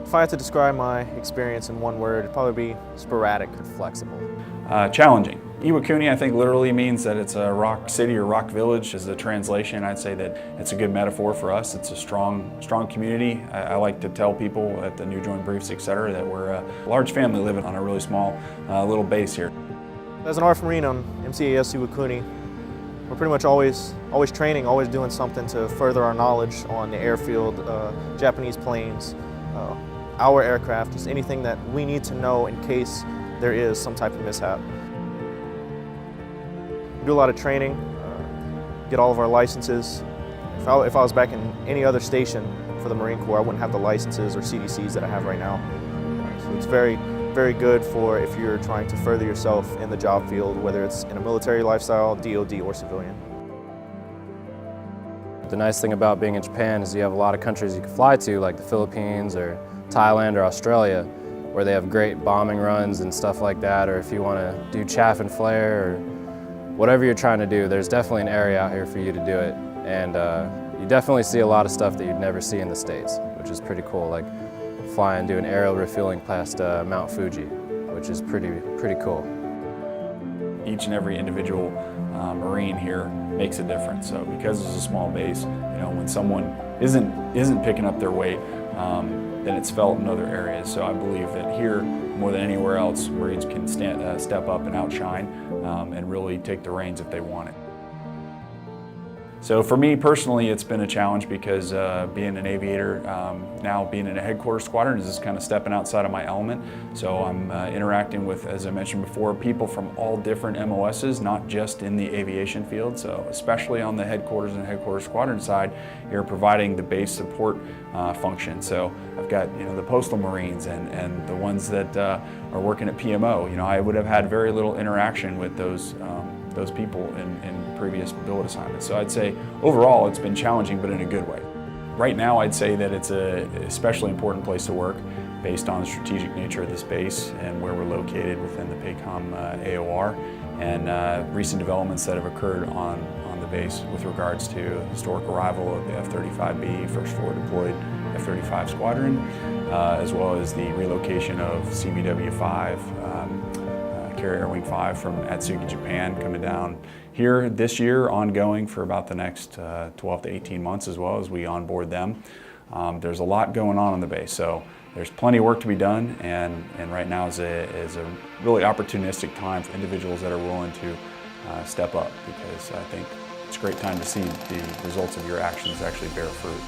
If I had to describe my experience in one word, it'd probably be sporadic and flexible. Challenging. Iwakuni, I think, literally means that it's a rock city or rock village is the translation. I'd say that it's a good metaphor for us. It's a strong community. I like to tell people at the new join briefs, etc., that we're a large family living on a really small little base here. As an RF Marine on MCAS Iwakuni, we're pretty much always training, always doing something to further our knowledge on the airfield, Japanese planes, our aircraft, just anything that we need to know in case there is some type of mishap. We do a lot of training, get all of our licenses. If I was back in any other station for the Marine Corps, I wouldn't have the licenses or CDCs that I have right now. So it's very good for if you're trying to further yourself in the job field, whether it's in a military lifestyle, DoD, or civilian. The nice thing about being in Japan is you have a lot of countries you can fly to, like the Philippines or Thailand or Australia, where they have great bombing runs and stuff like that, or if you want to do chaff and flare or whatever you're trying to do, there's definitely an area out here for you to do it. And you definitely see a lot of stuff that you'd never see in the States, which is pretty cool, like flying, doing aerial refueling past Mount Fuji, which is pretty cool. Each and every individual Marine here makes a difference. So because it's a small base, when someone isn't picking up their weight, then it's felt in other areas. So I believe that here, more than anywhere else, Marines can step up and outshine and really take the reins if they want it. So for me personally, it's been a challenge because being an aviator, now being in a headquarters squadron is just kind of stepping outside of my element. So I'm interacting with, as I mentioned before, people from all different MOSs, not just in the aviation field. So especially on the headquarters and headquarters squadron side, you're providing the base support function. So I've got the Postal Marines and the ones that are working at PMO. I would have had very little interaction with those people in previous billet assignments. So I'd say overall it's been challenging, but in a good way. Right now I'd say that it's an especially important place to work based on the strategic nature of this base and where we're located within the PACOM AOR and recent developments that have occurred on the base with regards to historic arrival of the F-35B, first forward deployed F-35 squadron, as well as the relocation of CBW-5 Carrier Wing 5 from Atsugi, Japan, coming down here this year, ongoing for about the next 12 to 18 months as well as we onboard them. There's a lot going on the base, so there's plenty of work to be done, and right now is a really opportunistic time for individuals that are willing to step up, because I think it's a great time to see the results of your actions actually bear fruit.